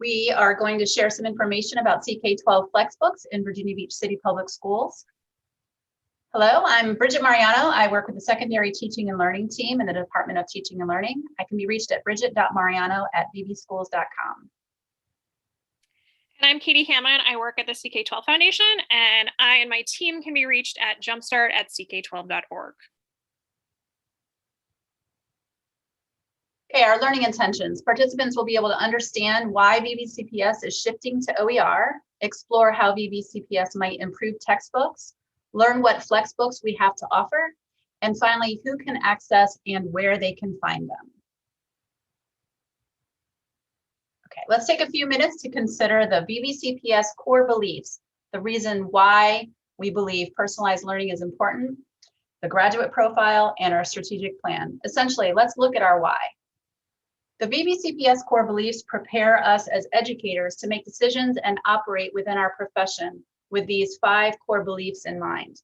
We are going to share some information about CK-12 FlexBooks in Virginia Beach City Public Schools. Hello, I'm Bridget Mariano. I work with the Secondary Teaching and Learning team in the Department of Teaching and Learning. I can be reached at bridget.mariano@vbschools.com. And I'm Katie Hamon. I work at the CK-12 Foundation, and I and my team can be reached at jumpstart@ck12.org. Okay, our learning intentions. Participants will be able to understand why VBCPS is shifting to OER, explore how VBCPS might improve textbooks, learn what FlexBooks we have to offer, and finally, who can access and where they can find them. Okay, let's take a few minutes to consider the VBCPS core beliefs, the reason why we believe personalized learning is important, the graduate profile, and our strategic plan. Essentially, let's look at our why. The VBCPS core beliefs prepare us as educators to make decisions and operate within our profession with these 5 core beliefs in mind.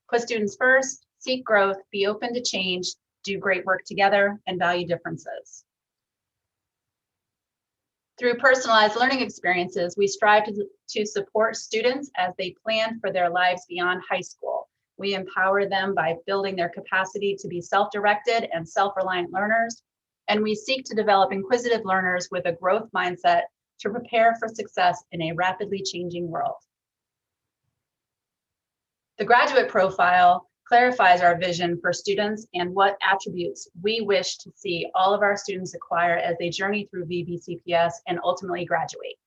Put students first, seek growth, be open to change, do great work together, and value differences. Through personalized learning experiences, we strive to support students as they plan for their lives beyond high school. We empower them by building their capacity to be self-directed and self-reliant learners, and we seek to develop inquisitive learners with a growth mindset to prepare for success in a rapidly changing world. The graduate profile clarifies our vision for students and what attributes we wish to see all of our students acquire as they journey through VBCPS and ultimately graduate.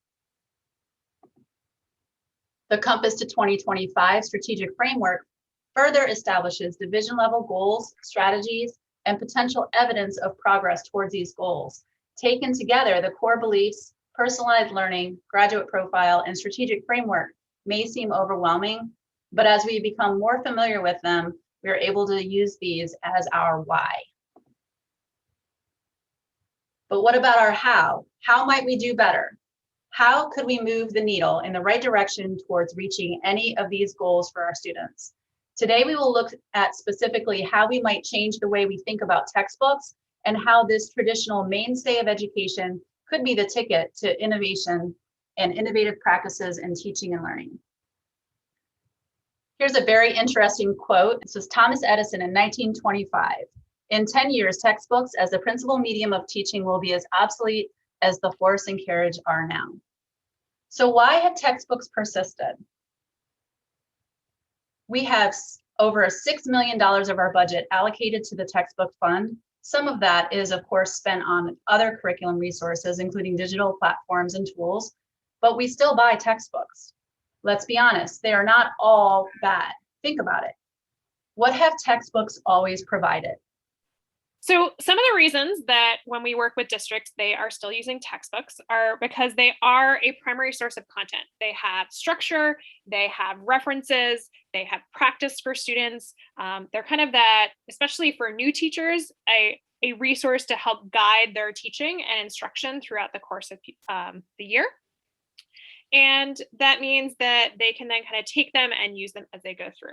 The Compass to 2025 strategic framework further establishes division level goals, strategies, and potential evidence of progress towards these goals. Taken together, the core beliefs, personalized learning, graduate profile, and strategic framework may seem overwhelming, but as we become more familiar with them, we are able to use these as our why. But what about our how? How might we do better? How could we move the needle in the right direction towards reaching any of these goals for our students? Today, we will look at specifically how we might change the way we think about textbooks and how this traditional mainstay of education could be the ticket to innovation and innovative practices in teaching and learning. Here's a very interesting quote. This was Thomas Edison in 1925. In 10 years, textbooks as the principal medium of teaching will be as obsolete as the horse and carriage are now. So why have textbooks persisted? We have over $6 million of our budget allocated to the textbook fund. Some of that is, of course, spent on other curriculum resources, including digital platforms and tools, but we still buy textbooks. Let's be honest, they are not all bad. Think about it. What have textbooks always provided? So some of the reasons that when we work with districts, they are still using textbooks are because they are a primary source of content. They have structure, they have references, they have practice for students. They're kind of that, especially for new teachers, a resource to help guide their teaching and instruction throughout the course of the year. And that means that they can then kind of take them and use them as they go through.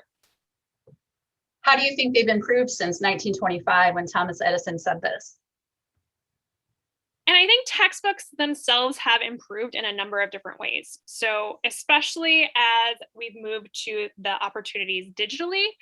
How do you think they've improved since 1925 when Thomas Edison said this? And I think textbooks themselves have improved in a number of different ways. So especially as we've moved to the opportunities digitally,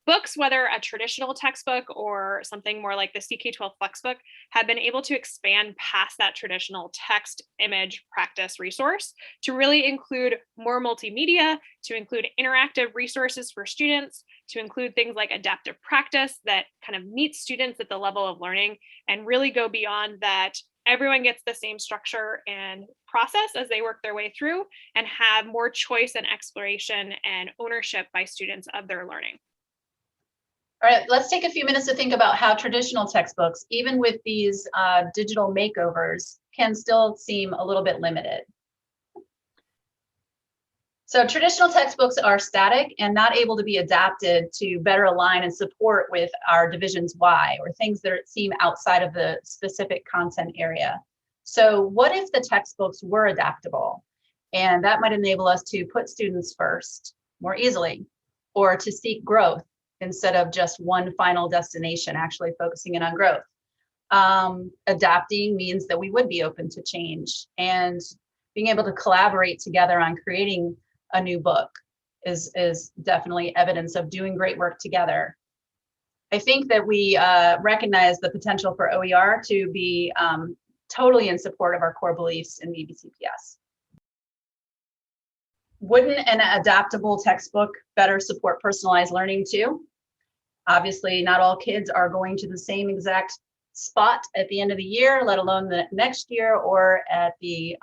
books, whether a traditional textbook or something more like the CK-12 FlexBook, have been able to expand past that traditional text, image, practice resource to really include more multimedia, to include interactive resources for students, to include things like adaptive practice that kind of meet students at the level of learning and really go beyond that. Everyone gets the same structure and process as they work their way through and have more choice and exploration and ownership by students of their learning. All right, let's take a few minutes to think about how traditional textbooks, even with these digital makeovers, can still seem a little bit limited. So traditional textbooks are static and not able to be adapted to better align and support with our division's why, or things that seem outside of the specific content area. So what if the textbooks were adaptable? And that might enable us to put students first more easily, or to seek growth instead of just one final destination, actually focusing in on growth. Adapting means that we would be open to change, and being able to collaborate together on creating a new book is definitely evidence of doing great work together. I think that we recognize the potential for OER to be totally in support of our core beliefs in VBCPS. Wouldn't an adaptable textbook better support personalized learning too? Obviously, not all kids are going to the same exact spot at the end of the year, let alone the next year or at the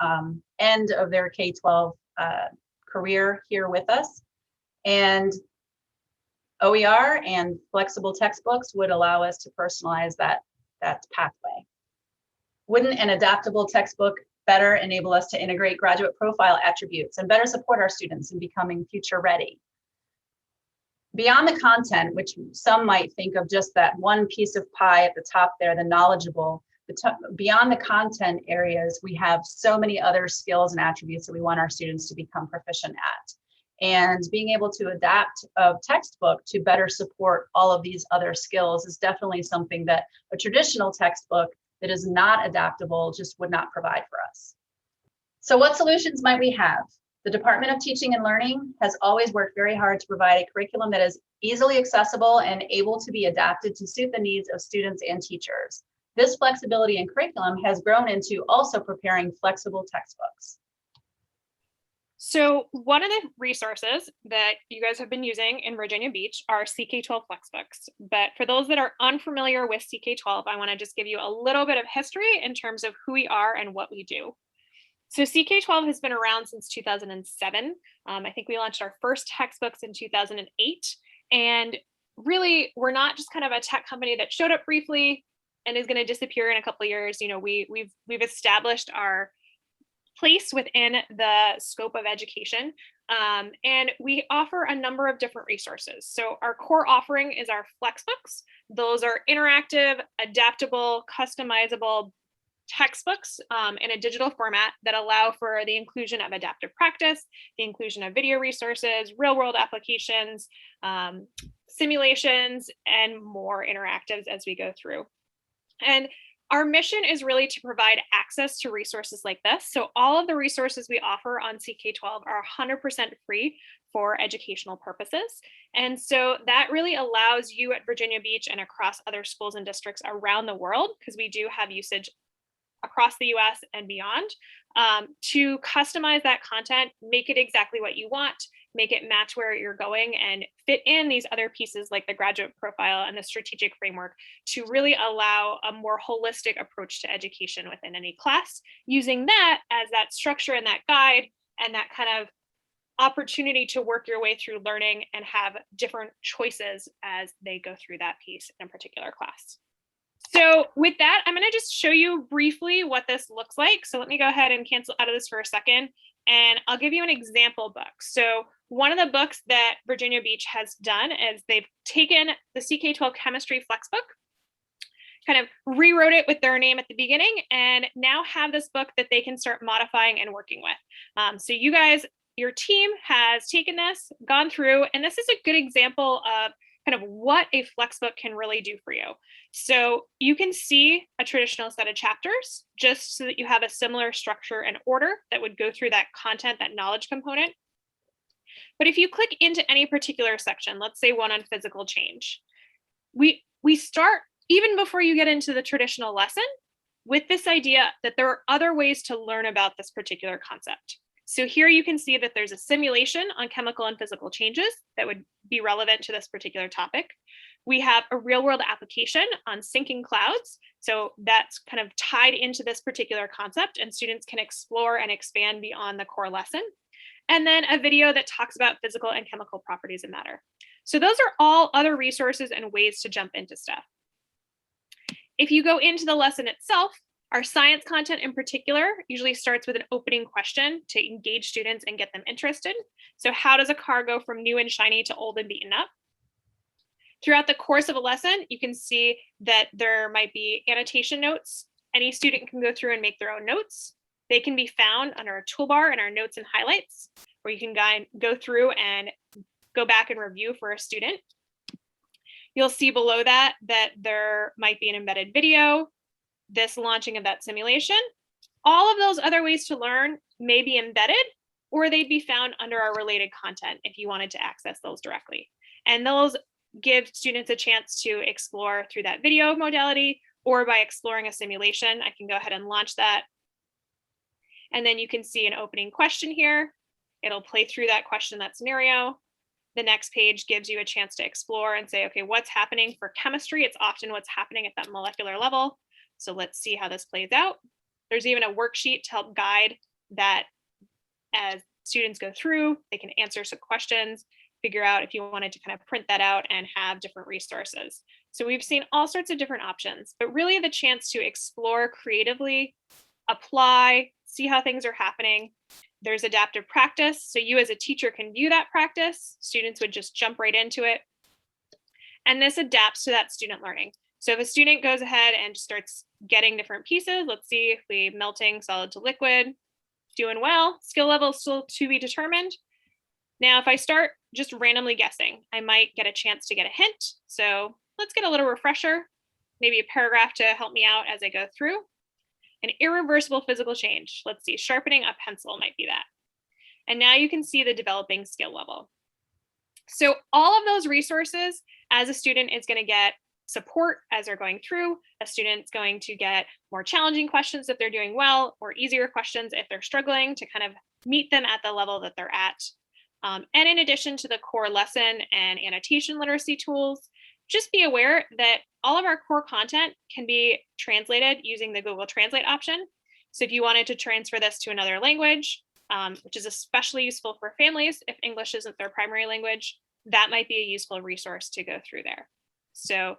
end of their K-12 career here with us. And OER and flexible textbooks would allow us to personalize that pathway. Wouldn't an adaptable textbook better enable us to integrate graduate profile attributes and better support our students in becoming future ready? Beyond the content, which some might think of just that one piece of pie at the top there, the knowledgeable, beyond the content areas, we have so many other skills and attributes that we want our students to become proficient at. And being able to adapt a textbook to better support all of these other skills is definitely something that a traditional textbook that is not adaptable just would not provide for us. So what solutions might we have? The Department of Teaching and Learning has always worked very hard to provide a curriculum that is easily accessible and able to be adapted to suit the needs of students and teachers. This flexibility in curriculum has grown into also preparing flexible textbooks. So one of the resources that you guys have been using in Virginia Beach are CK12 FlexBooks. But for those that are unfamiliar with CK12, I want to just give you a little bit of history in terms of who we are and what we do. So CK12 has been around since 2007. I think we launched our first textbooks in 2008. And really, we're not just kind of a tech company that showed up briefly and is going to disappear in a couple of years. You know, we've established our place within the scope of education. And we offer a number of different resources. So our core offering is our FlexBooks. Those are interactive, adaptable, customizable textbooks in a digital format that allow for the inclusion of adaptive practice, the inclusion of video resources, real-world applications, simulations, and more interactives as we go through. And our mission is really to provide access to resources like this. So all of the resources we offer on CK12 are 100% free for educational purposes. And so that really allows you at Virginia Beach and across other schools and districts around the world, because we do have usage across the US and beyond, to customize that content, make it exactly what you want, make it match where you're going, and fit in these other pieces like the graduate profile and the strategic framework to really allow a more holistic approach to education within any class, using that as that structure and that guide and that kind of opportunity to work your way through learning and have different choices as they go through that piece in a particular class. So with that, I'm going to just show you briefly what this looks like. So let me go ahead and cancel out of this for a second, and I'll give you an example book. So one of the books that Virginia Beach has done is they've taken the CK12 Chemistry Flexbook, kind of rewrote it with their name at the beginning, and now have this book that they can start modifying and working with. So you guys, your team has taken this, gone through, and this is a good example of kind of what a Flexbook can really do for you. So you can see a traditional set of chapters just so that you have a similar structure and order that would go through that content, that knowledge component. But if you click into any particular section, let's say one on physical change, we start even before you get into the traditional lesson with this idea that there are other ways to learn about this particular concept. So here you can see that there's a simulation on chemical and physical changes that would be relevant to this particular topic. We have a real world application on sinking clouds. So that's kind of tied into this particular concept, and students can explore and expand beyond the core lesson. And then a video that talks about physical and chemical properties of matter. So those are all other resources and ways to jump into stuff. If you go into the lesson itself, our science content in particular usually starts with an opening question to engage students and get them interested. So how does a car go from new and shiny to old and beaten up? Throughout the course of a lesson, you can see that there might be annotation notes. Any student can go through and make their own notes. They can be found under our toolbar in our notes and highlights, where you can go through and go back and review for a student. You'll see below that there might be an embedded video. this launching of that simulation, all of those other ways to learn may be embedded, or they'd be found under our related content if you wanted to access those directly. And those give students a chance to explore through that video modality or by exploring a simulation. I can go ahead and launch that. And then you can see an opening question here. It'll play through that question, that scenario. The next page gives you a chance to explore and say, okay, what's happening for chemistry? It's often what's happening at that molecular level. So let's see how this plays out. There's even a worksheet to help guide that as students go through. They can answer some questions, figure out if you wanted to kind of print that out and have different resources. So we've seen all sorts of different options, but really the chance to explore creatively, apply, see how things are happening. There's adaptive practice. So you as a teacher can view that practice. Students would just jump right into it. And this adapts to that student learning. So if a student goes ahead and starts getting different pieces, let's see if we melting solid to liquid, doing well, skill level still to be determined. Now, if I start just randomly guessing, I might get a chance to get a hint. So let's get a little refresher, maybe a paragraph to help me out as I go through. An irreversible physical change. Let's see, sharpening a pencil might be that. And now you can see the developing skill level. So all of those resources, as a student is going to get support as they're going through. A student's going to get more challenging questions if they're doing well, or easier questions if they're struggling, to kind of meet them at the level that they're at. And in addition to the core lesson and annotation literacy tools, just be aware that all of our core content can be translated using the Google Translate option. So if you wanted to transfer this to another language, which is especially useful for families if English isn't their primary language, that might be a useful resource to go through there. So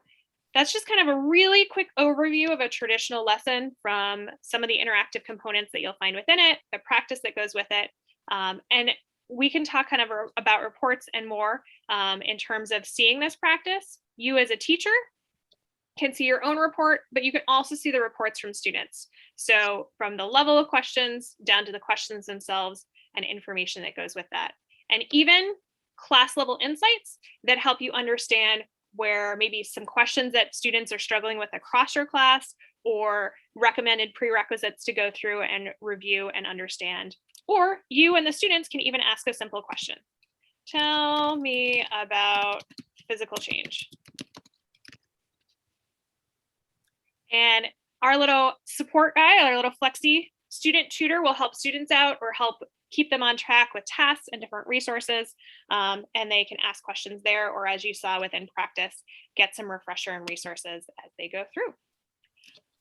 that's just kind of a really quick overview of a traditional lesson, from some of the interactive components that you'll find within it, the practice that goes with it. And we can talk kind of about reports and more in terms of seeing this practice. You as a teacher can see your own report, but you can also see the reports from students. So from the level of questions down to the questions themselves and information that goes with that. And even class level insights that help you understand where maybe some questions that students are struggling with across your class, or recommended prerequisites to go through and review and understand. Or you and the students can even ask a simple question. Tell me about physical change. And our little support guy, our little Flexi student tutor, will help students out or help keep them on track with tasks and different resources. And they can ask questions there, or as you saw within practice, get some refresher and resources as they go through.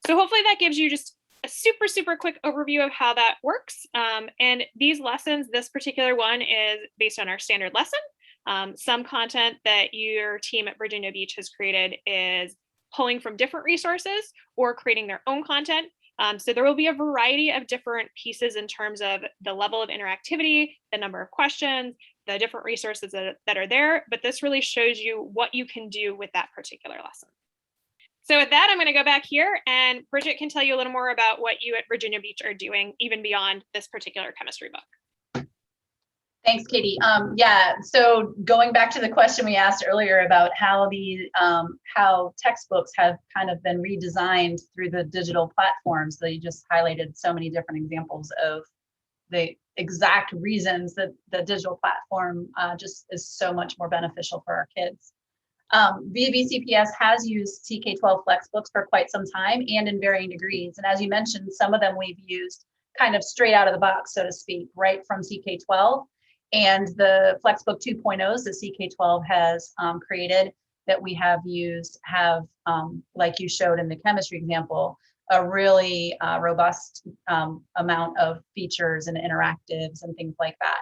So hopefully that gives you just a super, super quick overview of how that works. And these lessons, this particular one is based on our standard lesson. Some content that your team at Virginia Beach has created is pulling from different resources or creating their own content. So there will be a variety of different pieces in terms of the level of interactivity, the number of questions, the different resources that are there, but this really shows you what you can do with that particular lesson. So with that, I'm going to go back here, and Bridget can tell you a little more about what you at Virginia Beach are doing, even beyond this particular chemistry book. Thanks, Katie. Yeah, so going back to the question we asked earlier about how how textbooks have kind of been redesigned through the digital platforms. So you just highlighted so many different examples of the exact reasons that the digital platform just is so much more beneficial for our kids. VBCPS has used CK12 FlexBooks for quite some time and in varying degrees. And as you mentioned, some of them we've used kind of straight out of the box, so to speak, right from CK12. And the FlexBook 2.0s that CK12 has created that we have used have, like you showed in the chemistry example, a really robust amount of features and interactives and things like that.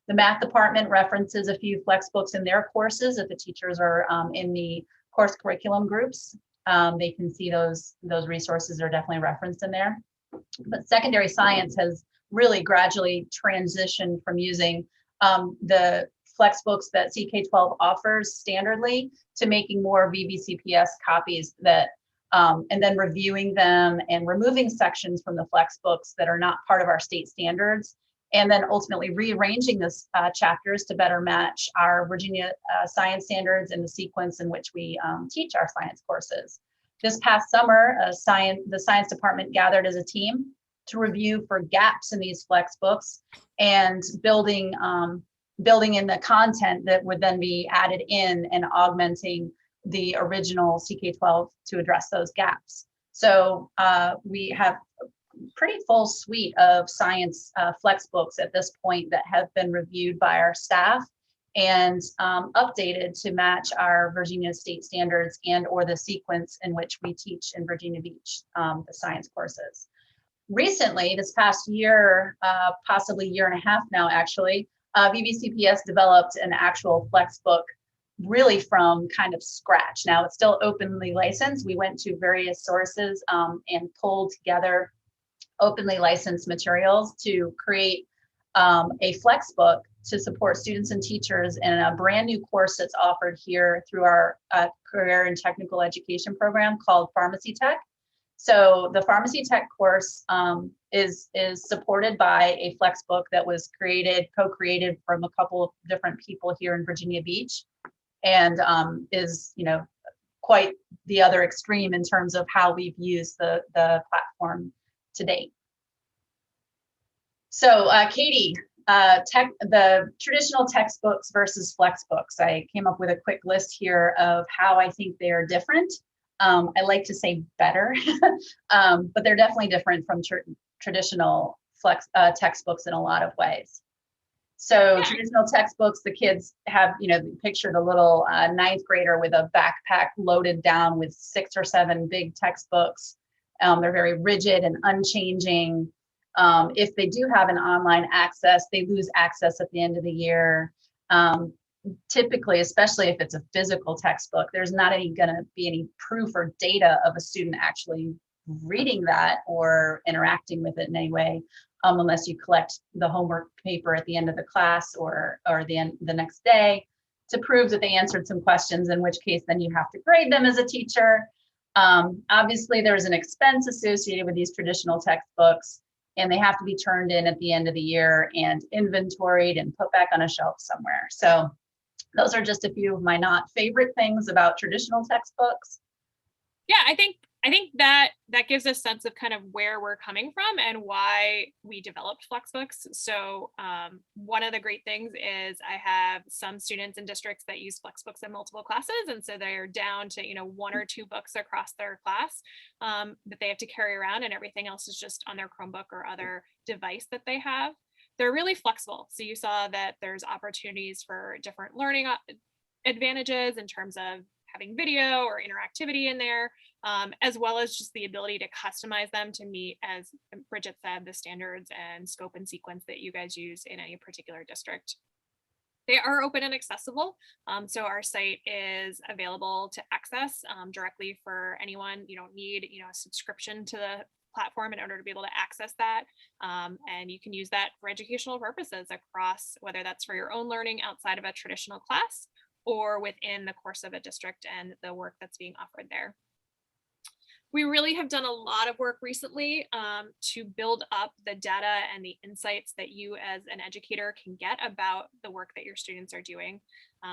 The math department references a few FlexBooks in their courses. If the teachers are in the course curriculum groups, they can see those resources are definitely referenced in there. But secondary science has really gradually transitioned from using the FlexBooks that CK12 offers standardly to making more VBCPS copies that, and then reviewing them and removing sections from the FlexBooks that are not part of our state standards, and then ultimately rearranging this chapters to better match our Virginia science standards and the sequence in which we teach our science courses. This past summer, the science department gathered as a team to review for gaps in these FlexBooks and building in the content that would then be added in and augmenting the original CK12 to address those gaps. So we have a pretty full suite of science FlexBooks at this point that have been reviewed by our staff and updated to match our Virginia state standards and or the sequence in which we teach in Virginia Beach, the science courses. Recently, this past year, possibly year and a half now, actually, VBCPS developed an actual FlexBook really from kind of scratch. Now it's still openly licensed. We went to various sources and pulled together openly licensed materials to create a FlexBook to support students and teachers in a brand new course that's offered here through our career and technical education program called Pharmacy Tech. So the Pharmacy Tech course is supported by a FlexBook that was co-created from a couple of different people here in Virginia Beach, and is, quite the other extreme in terms of how we've used the platform to date. So Katie, the traditional textbooks versus FlexBooks. I came up with a quick list here of how I think they are different. I like to say better, but they're definitely different from traditional textbooks in a lot of ways. So traditional textbooks, the kids have, picture the little ninth grader with a backpack loaded down with 6 or 7 big textbooks. They're very rigid and unchanging. If they do have an online access, they lose access at the end of the year. Typically, especially if it's a physical textbook, there's not going to be any proof or data of a student actually reading that or interacting with it in any way, unless you collect the homework paper at the end of the class or the next day to prove that they answered some questions, in which case then you have to grade them as a teacher. Obviously, there's an expense associated with these traditional textbooks, and they have to be turned in at the end of the year and inventoried and put back on a shelf somewhere. So those are just a few of my not favorite things about traditional textbooks. Yeah, I think that gives a sense of kind of where we're coming from and why we developed FlexBooks. So one of the great things is I have some students in districts that use FlexBooks in multiple classes, and so they're down to 1 or 2 books across their class that they have to carry around, and everything else is just on their Chromebook or other device that they have. They're really flexible. So you saw that there's opportunities for different learning advantages in terms of having video or interactivity in there, as well as just the ability to customize them to meet, as Bridget said, the standards and scope and sequence that you guys use in any particular district. They are open and accessible. So our site is available to access directly for anyone. You don't need a subscription to the platform in order to be able to access that. And you can use that for educational purposes across, whether that's for your own learning outside of a traditional class or within the course of a district and the work that's being offered there. We really have done a lot of work recently to build up the data and the insights that you as an educator can get about the work that your students are doing.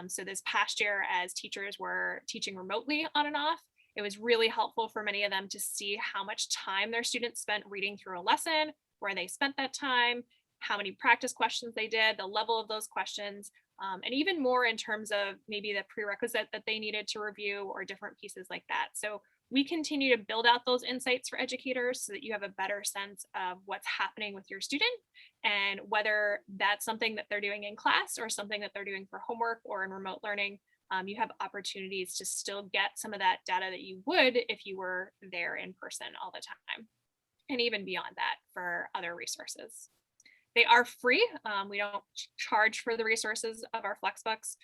So this past year, as teachers were teaching remotely on and off, it was really helpful for many of them to see how much time their students spent reading through a lesson, where they spent that time, how many practice questions they did, the level of those questions, and even more in terms of maybe the prerequisite that they needed to review or different pieces like that. So we continue to build out those insights for educators so that you have a better sense of what's happening with your student and whether that's something that they're doing in class or something that they're doing for homework or in remote learning. You have opportunities to still get some of that data that you would if you were there in person all the time, and even beyond that for other resources. They are free. We don't charge for the resources of our FlexBooks.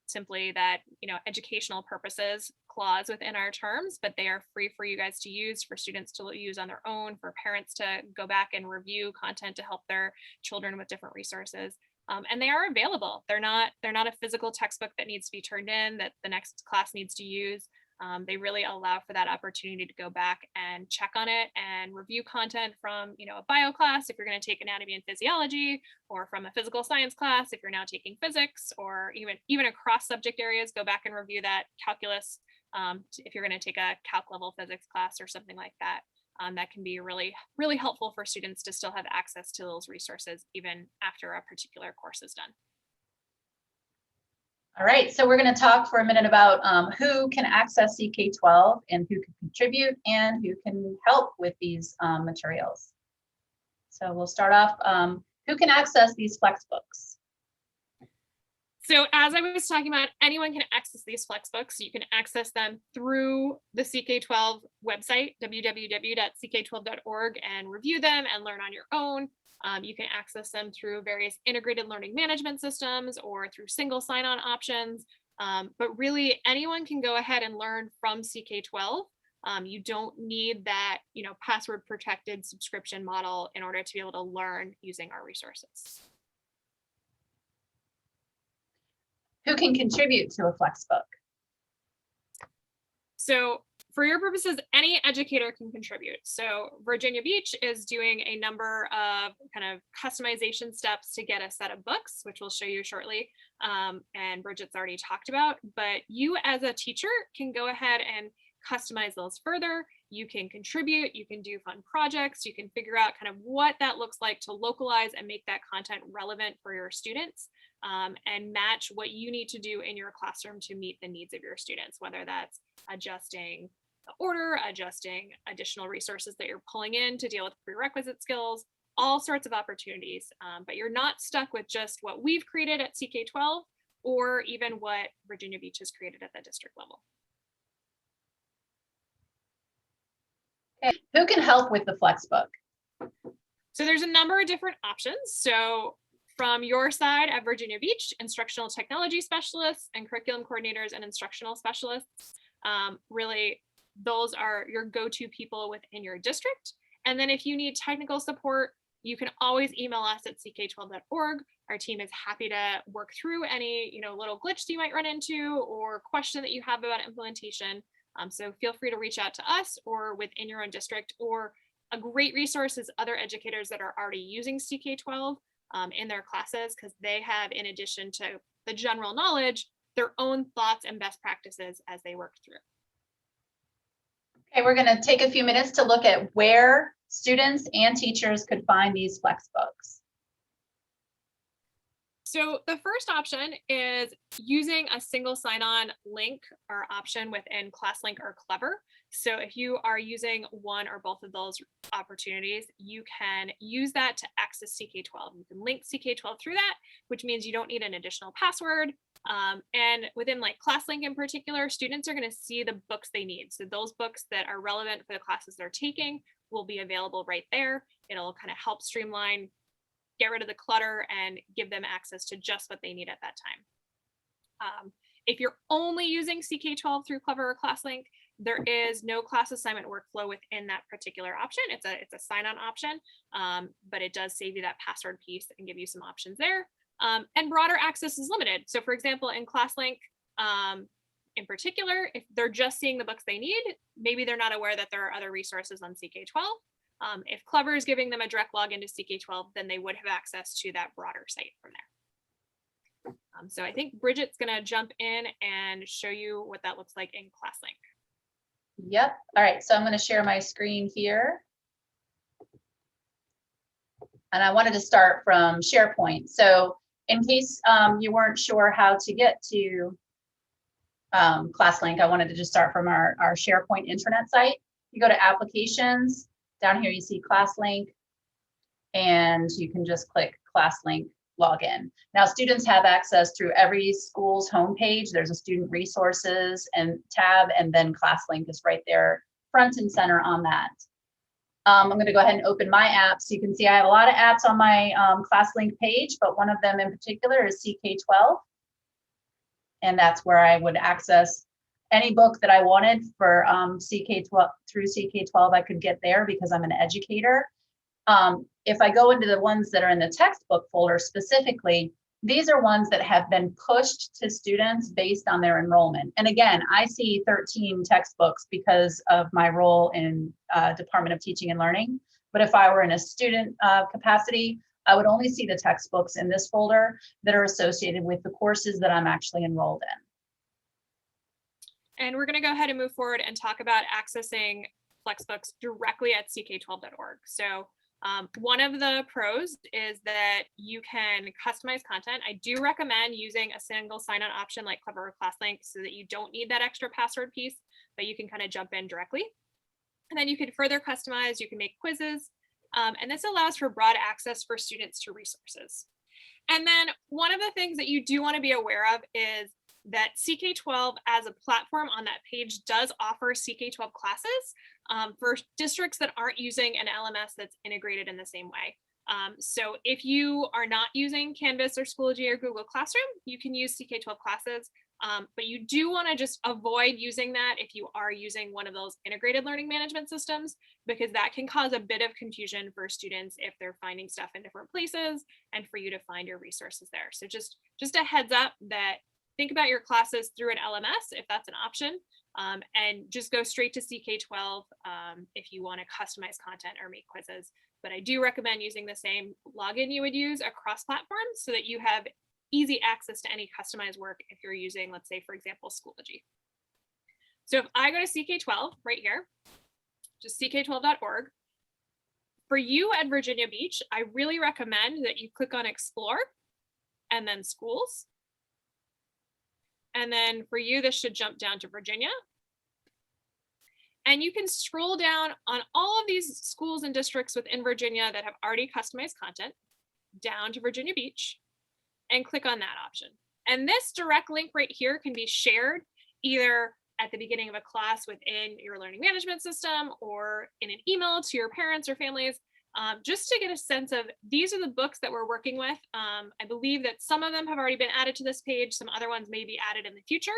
Simply that, educational purposes clause within our terms, but they are free for you guys to use, for students to use on their own, for parents to go back and review content to help their children with different resources. And they are available. They're not a physical textbook that needs to be turned in, that the next class needs to use. They really allow for that opportunity to go back and check on it and review content from, a bio class if you're going to take anatomy and physiology, or from a physical science class if you're now taking physics, or even across subject areas, go back and review that calculus if you're going to take a calc level physics class or something like that. That can be really, really helpful for students to still have access to those resources even after a particular course is done. All right, so we're going to talk for a minute about who can access CK12 and who can contribute and who can help with these materials. So we'll start off, who can access these FlexBooks? So as I was talking about, anyone can access these FlexBooks. You can access them through the CK12 website, www.ck12.org, and review them and learn on your own. You can access them through various integrated learning management systems or through single sign-on options. But really, anyone can go ahead and learn from CK12. You don't need that, password protected subscription model in order to be able to learn using our resources. Who can contribute to a FlexBook? So for your purposes, any educator can contribute. So Virginia Beach is doing a number of kind of customization steps to get a set of books, which we'll show you shortly. And Bridget's already talked about, but you as a teacher can go ahead and customize those further. You can contribute, you can do fun projects, you can figure out kind of what that looks like to localize and make that content relevant for your students. And match what you need to do in your classroom to meet the needs of your students, whether that's adjusting the order, adjusting additional resources that you're pulling in to deal with prerequisite skills, all sorts of opportunities. But you're not stuck with just what we've created at CK12 or even what Virginia Beach has created at the district level. Okay. Who can help with the FlexBook? So there's a number of different options. So from your side at Virginia Beach, instructional technology specialists and curriculum coordinators and instructional specialists, really those are your go-to people within your district. And then if you need technical support, you can always email us at ck12.org. Our team is happy to work through any little glitch you might run into or question that you have about implementation. So feel free to reach out to us or within your own district, or a great resource is other educators that are already using CK12 in their classes, because they have, in addition to the general knowledge, their own thoughts and best practices as they work through. Okay, we're going to take a few minutes to look at where students and teachers could find these FlexBooks. So the first option is using a single sign-on link or option within ClassLink or Clever. So if you are using one or both of those opportunities, you can use that to access CK12. You can link CK12 through that, which means you don't need an additional password. And within like ClassLink in particular, students are going to see the books they need. So those books that are relevant for the classes they're taking will be available right there. It'll kind of help streamline, get rid of the clutter, and give them access to just what they need at that time. If you're only using CK12 through Clever or ClassLink, there is no class assignment workflow within that particular option. It's a sign-on option, but it does save you that password piece and give you some options there. And broader access is limited. So for example, in ClassLink, in particular, if they're just seeing the books they need, maybe they're not aware that there are other resources on CK12. If Clever is giving them a direct login to CK12, then they would have access to that broader site from there. So I think Bridget's going to jump in and show you what that looks like in ClassLink. Yep. All right. So I'm going to share my screen here. And I wanted to start from SharePoint. So in case you weren't sure how to get to ClassLink, I wanted to just start from our SharePoint intranet site. You go to Applications. Down here, you see ClassLink, and you can just click ClassLink Login. Now, students have access through every school's homepage. There's a student resources and tab, and then ClassLink is right there, front and center on that. I'm going to go ahead and open my app. So you can see I have a lot of apps on my ClassLink page, but one of them in particular is CK12. And that's where I would access any book that I wanted for CK12 through CK12, I could get there because I'm an educator. If I go into the ones that are in the textbook folder specifically, these are ones that have been pushed to students based on their enrollment. And again, I see 13 textbooks because of my role in Department of Teaching and Learning. But if I were in a student capacity, I would only see the textbooks in this folder that are associated with the courses that I'm actually enrolled in. And we're going to go ahead and move forward and talk about accessing FlexBooks directly at ck12.org. So one of the pros is that you can customize content. I do recommend using a single sign-on option like Clever or ClassLink so that you don't need that extra password piece, but you can kind of jump in directly. And then you can further customize, you can make quizzes, and this allows for broad access for students to resources. And then one of the things that you do want to be aware of is that CK12 as a platform on that page does offer CK12 classes for districts that aren't using an LMS that's integrated in the same way. So if you are not using Canvas or Schoology or Google Classroom, you can use CK12 classes, but you do want to just avoid using that if you are using one of those integrated learning management systems, because that can cause a bit of confusion for students if they're finding stuff in different places and for you to find your resources there. So just a heads up that think about your classes through an LMS if that's an option, and just go straight to CK12 if you want to customize content or make quizzes. But I do recommend using the same login you would use across platforms so that you have easy access to any customized work if you're using, let's say, for example, Schoology. So if I go to CK12 right here, just ck12.org, for you at Virginia Beach, I really recommend that you click on Explore and then Schools. And then for you, this should jump down to Virginia. And you can scroll down on all of these schools and districts within Virginia that have already customized content down to Virginia Beach and click on that option. And this direct link right here can be shared either at the beginning of a class within your learning management system or in an email to your parents or families, just to get a sense of these are the books that we're working with. I believe that some of them have already been added to this page. Some other ones may be added in the future,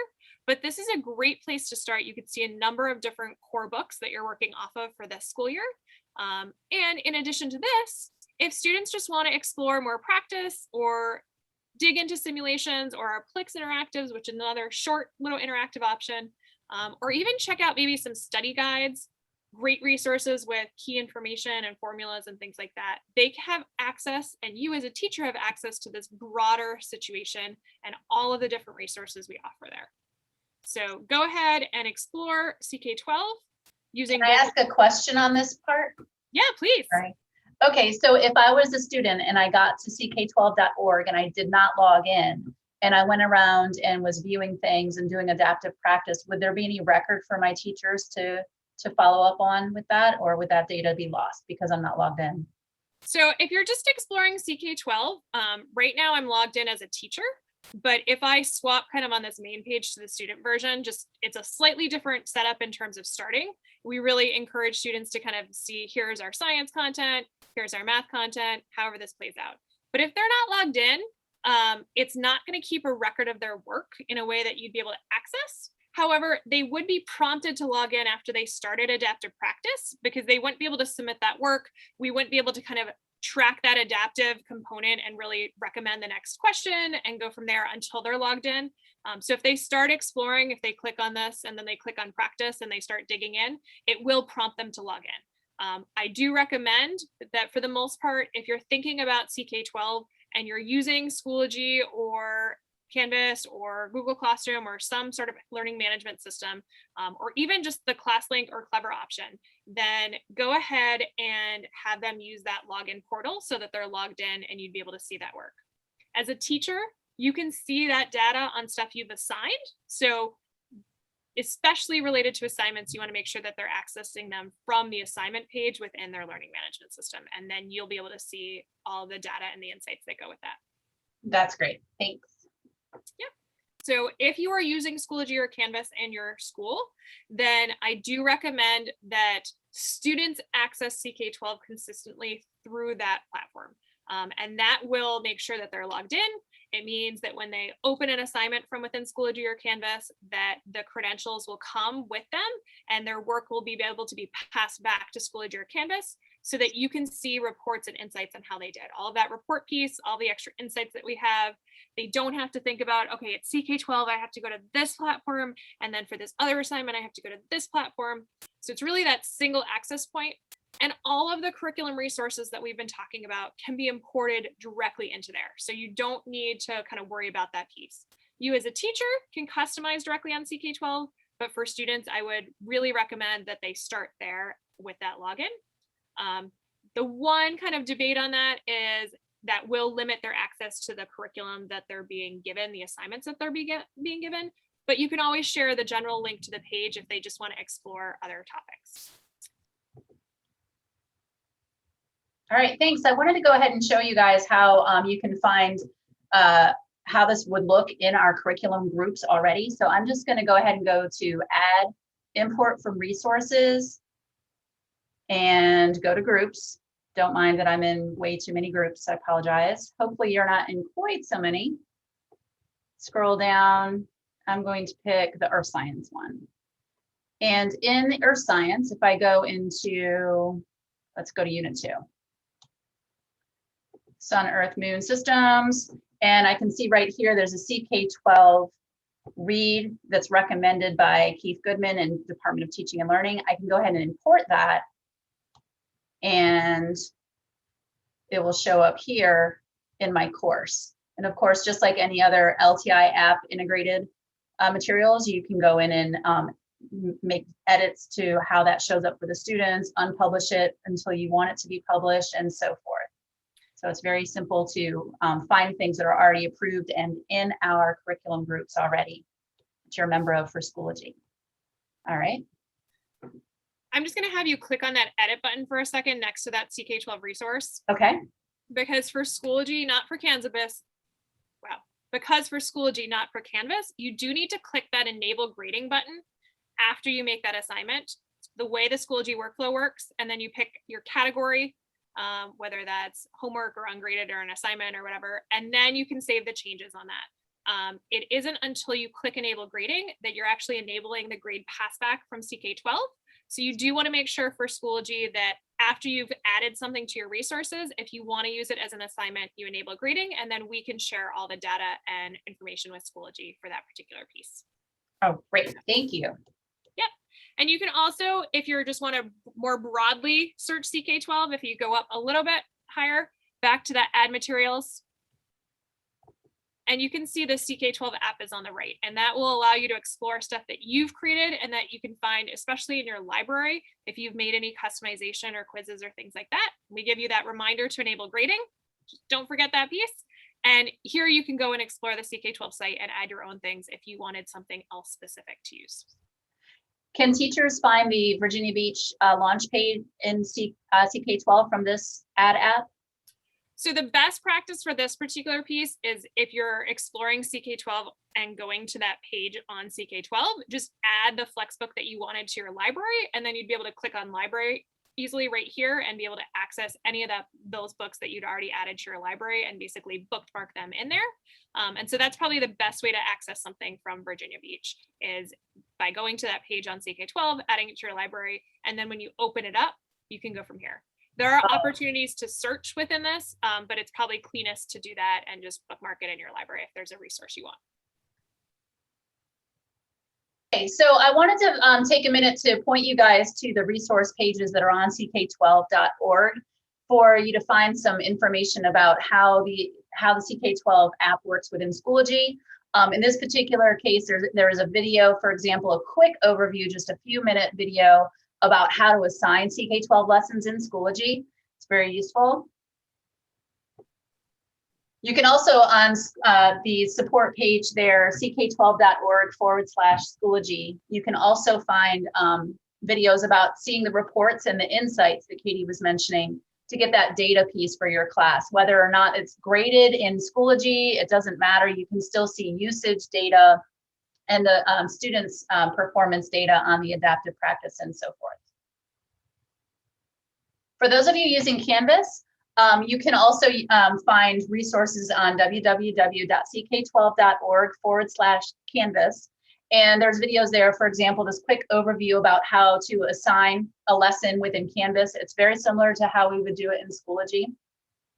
but this is a great place to start. You can see a number of different core books that you're working off of for this school year. And in addition to this, if students just want to explore more practice or dig into simulations or our Plix interactives, which is another short little interactive option, or even check out maybe some study guides, great resources with key information and formulas and things like that. They have access, and you as a teacher have access to this broader situation and all of the different resources we offer there. So go ahead and explore CK12 using— Can I ask a question on this part? Yeah, please. Right. Okay, so if I was a student and I got to ck12.org and I did not log in and I went around and was viewing things and doing adaptive practice, would there be any record for my teachers to follow up on with that, or would that data be lost because I'm not logged in? So if you're just exploring CK12, right now I'm logged in as a teacher, but if I swap kind of on this main page to the student version, just it's a slightly different setup in terms of starting. We really encourage students to kind of see, here's our science content, here's our math content, however this plays out. But if they're not logged in, it's not going to keep a record of their work in a way that you'd be able to access. However, they would be prompted to log in after they started adaptive practice because they wouldn't be able to submit that work. We wouldn't be able to kind of track that adaptive component and really recommend the next question and go from there until they're logged in. So if they start exploring, if they click on this and then they click on practice and they start digging in, it will prompt them to log in. I do recommend that for the most part, if you're thinking about CK12 and you're using Schoology or Canvas or Google Classroom or some sort of learning management system, or even just the ClassLink or Clever option, then go ahead and have them use that login portal so that they're logged in and you'd be able to see that work. As a teacher, you can see that data on stuff you've assigned. So especially related to assignments, you want to make sure that they're accessing them from the assignment page within their learning management system. And then you'll be able to see all the data and the insights that go with that. That's great. Thanks. Yeah. So if you are using Schoology or Canvas in your school, then I do recommend that students access CK12 consistently through that platform. And that will make sure that they're logged in. It means that when they open an assignment from within Schoology or Canvas, that the credentials will come with them and their work will be able to be passed back to Schoology or Canvas so that you can see reports and insights on how they did. All of that report piece, all the extra insights that we have, they don't have to think about, okay, it's CK12, I have to go to this platform, and then for this other assignment, I have to go to this platform. So it's really that single access point. And all of the curriculum resources that we've been talking about can be imported directly into there. So you don't need to kind of worry about that piece. You as a teacher can customize directly on CK12, But for students, I would really recommend that they start there with that login. The one kind of debate on that is that will limit their access to the curriculum that they're being given, the assignments that they're being given. But you can always share the general link to the page if they just want to explore other topics. All right, thanks. I wanted to go ahead and show you guys how you can find how this would look in our curriculum groups already. So I'm just going to go ahead and go to add, import from resources, and go to groups. Don't mind that I'm in way too many groups. I apologize. Hopefully you're not in quite so many. Scroll down. I'm going to pick the Earth Science one. And in Earth Science, if I go into, let's go to Unit 2. Sun, Earth, Moon systems. And I can see right here, there's a CK12 read that's recommended by Keith Goodman and Department of Teaching and Learning. I can go ahead and import that, and it will show up here in my course. And of course, just like any other LTI app integrated materials, you can go in and make edits to how that shows up for the students, unpublish it until you want it to be published, and so forth. So it's very simple to find things that are already approved and in our curriculum groups already that you're a member of for Schoology. All right. I'm just going to have you click on that edit button for a second next to that CK12 resource. Okay. Because for Schoology, not for Canvas, because for Schoology, not for Canvas, you do need to click that enable grading button after you make that assignment. The way the Schoology workflow works, and then you pick your category, whether that's homework or ungraded or an assignment or whatever, and then you can save the changes on that. It isn't until you click enable grading that you're actually enabling the grade passback from CK12. So you do want to make sure for Schoology that after you've added something to your resources, if you want to use it as an assignment, you enable grading, and then we can share all the data and information with Schoology for that particular piece. Oh, great. Thank you. Yep. And you can also, if you just want to more broadly search CK12, if you go up a little bit higher, back to that add materials, and you can see the CK12 app is on the right, and that will allow you to explore stuff that you've created and that you can find, especially in your library, if you've made any customization or quizzes or things like that. We give you that reminder to enable grading. Just don't forget that piece. And here you can go and explore the CK12 site and add your own things if you wanted something else specific to use. Can teachers find the Virginia Beach launch page in CK12 from this app? So the best practice for this particular piece is if you're exploring CK12 and going to that page on CK12, just add the Flexbook that you wanted to your library, and then you'd be able to click on library easily right here and be able to access any of those books that you'd already added to your library and basically bookmark them in there. And so that's probably the best way to access something from Virginia Beach is by going to that page on CK12, adding it to your library, and then when you open it up, you can go from here. There are opportunities to search within this, but it's probably cleanest to do that and just bookmark it in your library if there's a resource you want. Okay, so I wanted to take a minute to point you guys to the resource pages that are on ck12.org for you to find some information about how the CK12 app works within Schoology. In this particular case, there is a video, for example, a quick overview, just a few minute video about how to assign CK12 lessons in Schoology. It's very useful. You can also on the support page there, ck12.org/Schoology, you can also find videos about seeing the reports and the insights that Katie was mentioning to get that data piece for your class. Whether or not it's graded in Schoology, it doesn't matter. You can still see usage data and the students' performance data on the adaptive practice and so forth. For those of you using Canvas, you can also find resources on www.ck12.org/Canvas. And there's videos there, for example, this quick overview about how to assign a lesson within Canvas. It's very similar to how we would do it in Schoology,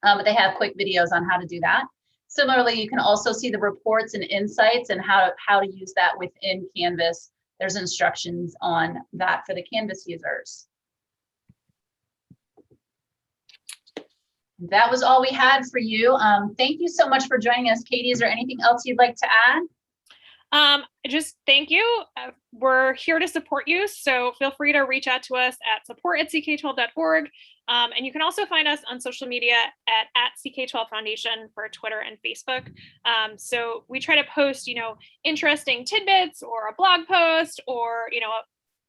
but they have quick videos on how to do that. Similarly, you can also see the reports and insights and how to use that within Canvas. There's instructions on that for the Canvas users. That was all we had for you. Thank you so much for joining us, Katie. Is there anything else you'd like to add? Just thank you. We're here to support you. So feel free to reach out to us at support@ck12.org. And you can also find us on social media at CK12 Foundation for Twitter and Facebook. So we try to post, interesting tidbits or a blog post or,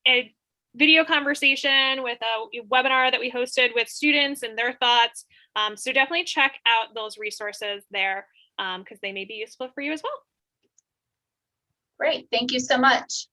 a video conversation with a webinar that we hosted with students and their thoughts. So definitely check out those resources there because they may be useful for you as well. Great. Thank you so much.